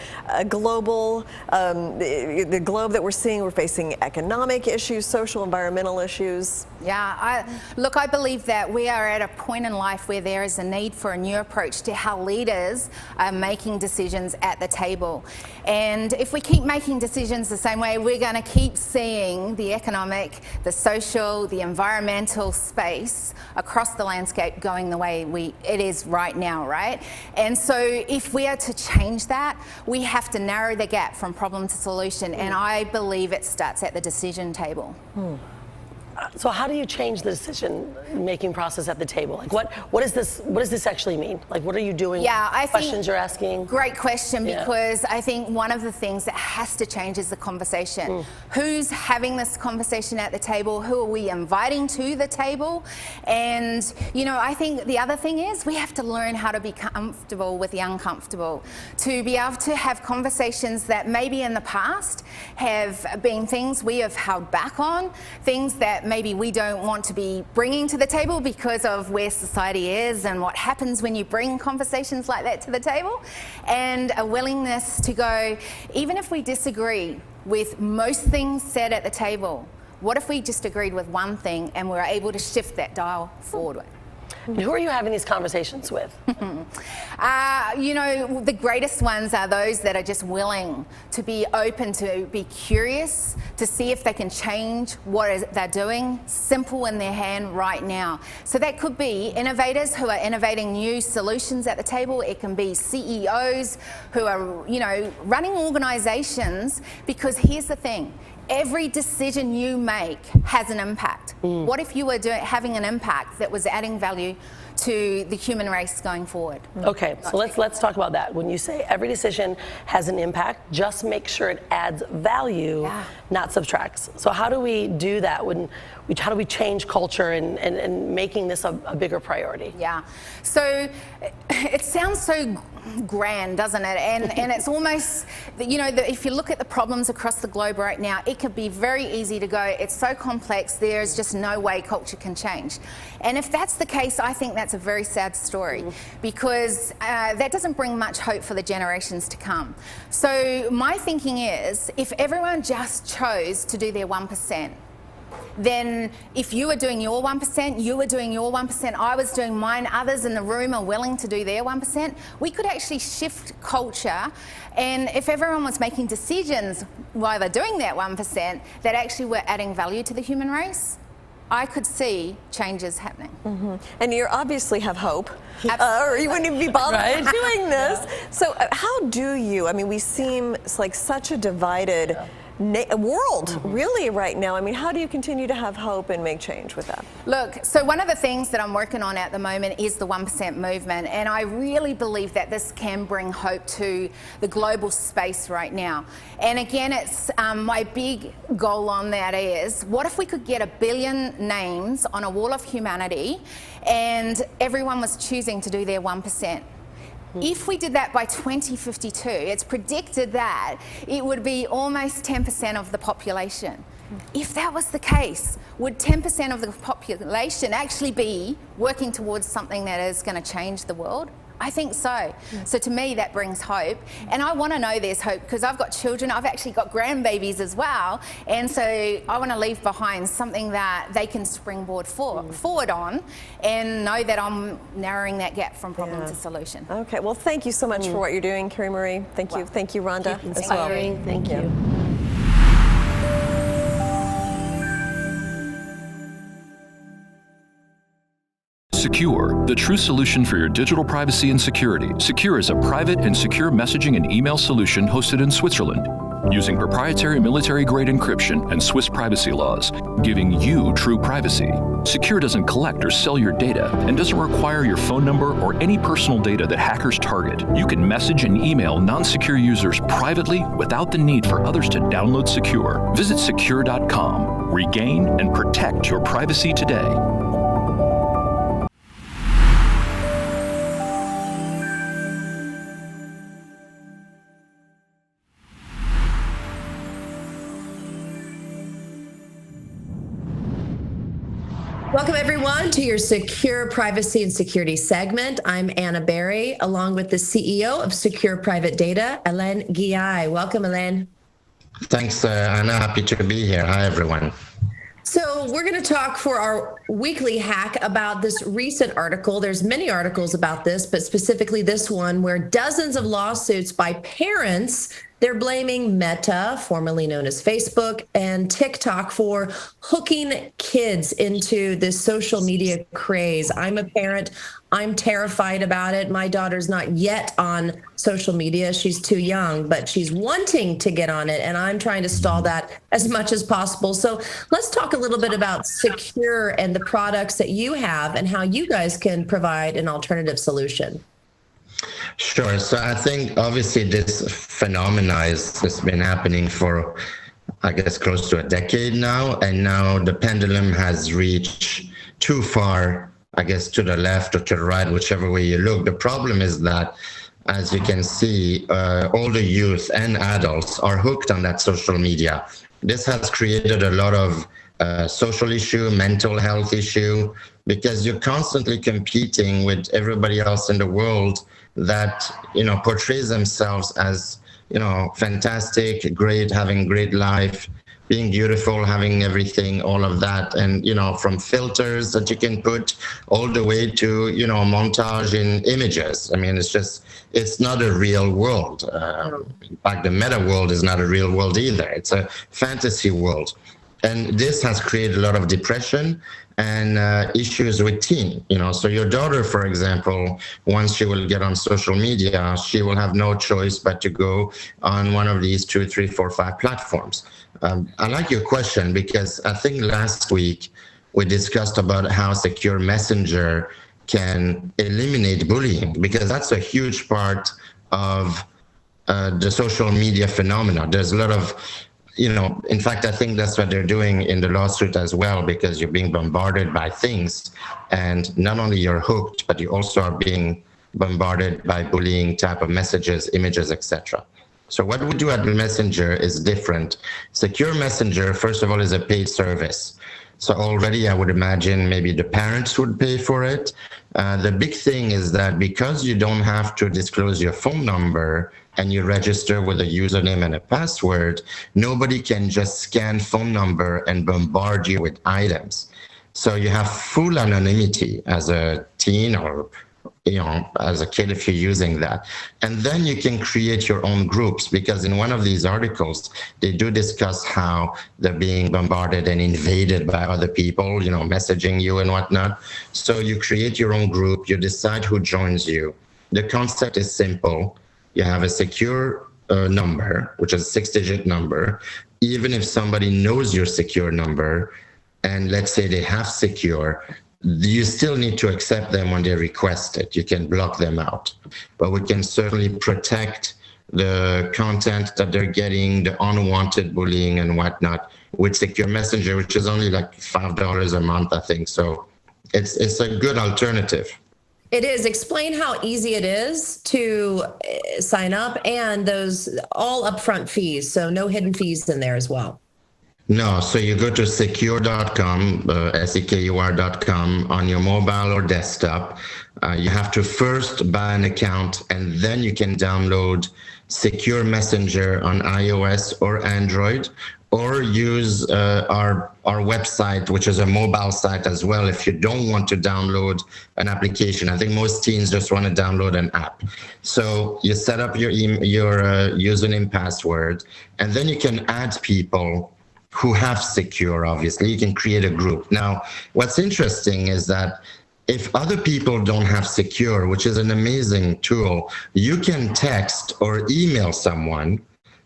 global, the globe that we're seeing. We're facing economic issues, social, environmental issues. Yeah, I believe that we are at a point in life where there is a need for a new approach to how leaders are making decisions at the table. And if we keep making decisions the same way, we're going to keep seeing the economic, the social, the environmental space across the landscape going the way it is right now, right? And so if we are to change that, we have to narrow the gap from problem to solution. And I believe it starts at the decision table. So how do you change the decision-making process at the table? Like what does this actually mean? Like what are you doing? Yeah, I think questions you're asking? Great question, because I think one of the things that has to change is the conversation. Who's having this conversation at the table? Who are we inviting to the table? And I think the other thing is we have to learn how to be comfortable with the uncomfortable, to be able to have conversations that maybe in the past have been things we have held back on, things that maybe we don't want to be bringing to the table because of where society is and what happens when you bring conversations like that to the table, and a willingness to go, even if we disagree with most things said at the table, what if we just agreed with one thing and we're able to shift that dial forward? And who are you having these conversations with? The greatest ones are those that are just willing to be open, to be curious, to see if they can change what they're doing, simple in their hand right now. So that could be innovators who are innovating new solutions at the table. It can be CEOs who are, running organizations, because here's the thing. every decision you make has an impact. What if you were having an impact that was adding value to the human race going forward? Okay, so let's talk about that. When you say every decision has an impact, just make sure it adds value, not subtracts. So how do we do that? How do we change culture and making this a bigger priority? Yeah, so it sounds so grand, doesn't it? And it's almost, you know, if you look at the problems across the globe right now, it could be very easy to go, it's so complex, there's just no way culture can change. And if that's the case, I think that's a very sad story, because that doesn't bring much hope for the generations to come. So my thinking is, if everyone just chose to do their 1%, then if you were doing your 1%, you were doing your 1%, I was doing mine, others in the room are willing to do their 1%, we could actually shift culture. And if everyone was making decisions while they're doing that 1% that actually were adding value to the human race, I could see changes happening. And you obviously have hope, or you wouldn't even be bothered doing this. So how do you, I mean, we seem like such a divided world really right now. I mean, how do you continue to have hope and make change with that? Look, so one of the things that I'm working on at the moment is the 1% movement, and I really believe that this can bring hope to the global space right now. And again, it's my big goal on that is, what if we could get 1 billion names on a wall of humanity and everyone was choosing to do their 1%? If we did that by 2052, it's predicted that it would be almost 10% of the population. If that was the case, would 10% of the population actually be working towards something that is going to change the world? I think so. So to me, that brings hope. And I want to know there's hope because I've got children, I've actually got grandbabies as well. And so I want to leave behind something that they can springboard forward on and know that I'm narrowing that gap from problem to solution. Okay, well, thank you so much for what you're doing, Carrie Marie. Thank you. Thank you, Rhonda, as well. Thank you. Secure, the true solution for your digital privacy and security. Secure is a private and secure messaging and email solution hosted in Switzerland, using proprietary military-grade encryption and Swiss privacy laws, giving you true privacy. Secure doesn't collect or sell your data and doesn't require your phone number or any personal data that hackers target. You can message and email non-secure users privately without the need for others to download Secure. Visit secure.com. Regain and protect your privacy today. Welcome, everyone, to your Secure Privacy and Security segment. I'm Anna Berry, along with the CEO of Secure Private Data, Alain Guillai. Welcome, Alain. Thanks, Anna. Happy to be here. Hi, everyone. So we're going to talk for our weekly hack about this recent article. There's many articles about this, but specifically this one where dozens of lawsuits by parents, they're blaming Meta, formerly known as Facebook, and TikTok for hooking kids into this social media craze. I'm a parent. I'm terrified about it. My daughter's not yet on social media. She's too young, but she's wanting to get on it, and I'm trying to stall that as much as possible. So let's talk a little bit about Secure and the products that you have and how you guys can provide an alternative solution. Sure. So I think obviously this phenomenon has been happening for, I guess, close to a decade now. And now the pendulum has reached too far, I guess, to the left or to the right, whichever way you look. The problem is that, as you can see, older youth and adults are hooked on that social media. This has created a lot of social issue, mental health issue, because you're constantly competing with everybody else in the world that, you know, portrays themselves as, you know, fantastic, great, having great life, being beautiful, having everything, all of that. And, you know, from filters that you can put all the way to, you know, montage in images. I mean, it's not a real world. In fact, the meta world is not a real world either. It's a fantasy world. And this has created a lot of depression and issues with teen, you know. So your daughter, for example, once she will get on social media, she will have no choice but to go on one of these 2, 3, 4, 5 platforms. I like your question because I think last week we discussed about how secure messenger can eliminate bullying, because that's a huge part of the social media phenomena. There's a lot of, in fact, I think that's what they're doing in the lawsuit as well, because you're being bombarded by things, and not only you're hooked, but you also are being bombarded by bullying type of messages, images, etc. So what we do at Messenger is different. Secure Messenger, first of all, is a paid service. So already I would imagine maybe the parents would pay for it. The big thing is that because you don't have to disclose your phone number and you register with a username and a password, nobody can just scan phone number and bombard you with items. So you have full anonymity as a teen or as a kid if you're using that. And then you can create your own groups, because in one of these articles, they do discuss how they're being bombarded and invaded by other people, messaging you and whatnot. So you create your own group, you decide who joins you. The concept is simple. You have a secure number, which is a 6-digit number. Even if somebody knows your secure number, and let's say they have secure, you still need to accept them when they request it. You can block them out. But we can certainly protect the content that they're getting, the unwanted bullying and whatnot, with Secure Messenger, which is only like $5 a month, I think. So it's a good alternative. It is. Explain how easy it is to sign up, and those all upfront fees. So no hidden fees in there as well. No, so you go to secure.com, secur.com on your mobile or desktop. You have to first buy an account, and then you can download Secure Messenger on iOS or Android, or use our website, which is a mobile site as well, if you don't want to download an application. I think most teens just want to download an app. So you set up your username, password, and then you can add people who have secure. Obviously, you can create a group. Now, what's interesting is that if other people don't have secure, which is an amazing tool, you can text or email someone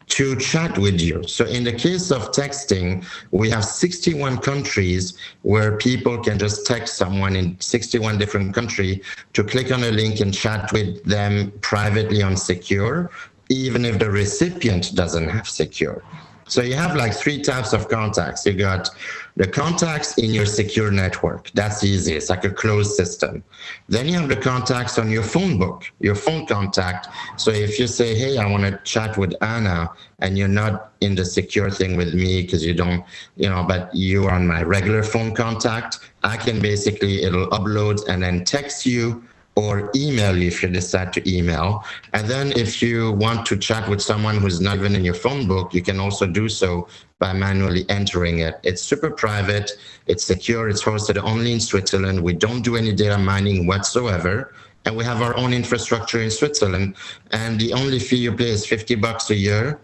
to chat with you. So in the case of texting, we have 61 countries where people can just text someone in 61 different countries to click on a link and chat with them privately on secure, even if the recipient doesn't have secure. So you have like 3 types of contacts. You got the contacts in your secure network. That's easy. It's like a closed system. Then you have the contacts on your phone book, your phone contact. So if you say, hey, I want to chat with Anna, and you're not in the secure thing with me because you don't, but you are on my regular phone contact, I can basically, it'll upload and then text you or email you if you decide to email. And then if you want to chat with someone who's not even in your phone book, you can also do so by manually entering it. It's super private, it's secure, it's hosted only in Switzerland. We don't do any data mining whatsoever. And we have our own infrastructure in Switzerland. And the only fee you pay is $50 a year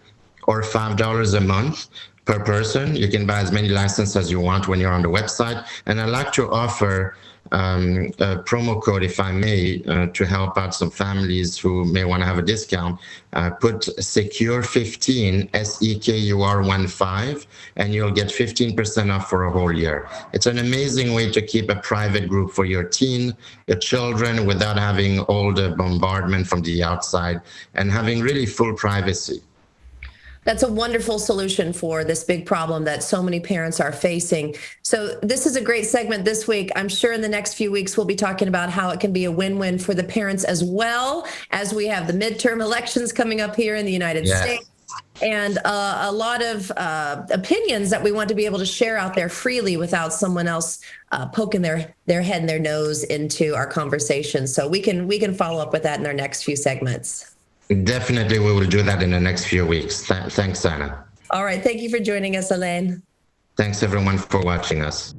or $5 a month per person. You can buy as many licenses as you want when you're on the website. And I like to offer a promo code, if I may, to help out some families who may want to have a discount. Put SECURE15, SEKUR15, and you'll get 15% off for a whole year. It's an amazing way to keep a private group for your teen, your children, without having all the bombardment from the outside and having really full privacy. That's a wonderful solution for this big problem that so many parents are facing. So this is a great segment this week. I'm sure in the next few weeks, we'll be talking about how it can be a win-win for the parents, as well as we have the midterm elections coming up here in the United States. And a lot of opinions that we want to be able to share out there freely without someone else poking their head and their nose into our conversation. So we can follow up with that in our next few segments. Definitely, we will do that in the next few weeks. Thanks, Anna. All right. Thank you for joining us, Elaine. Thanks, everyone, for watching us.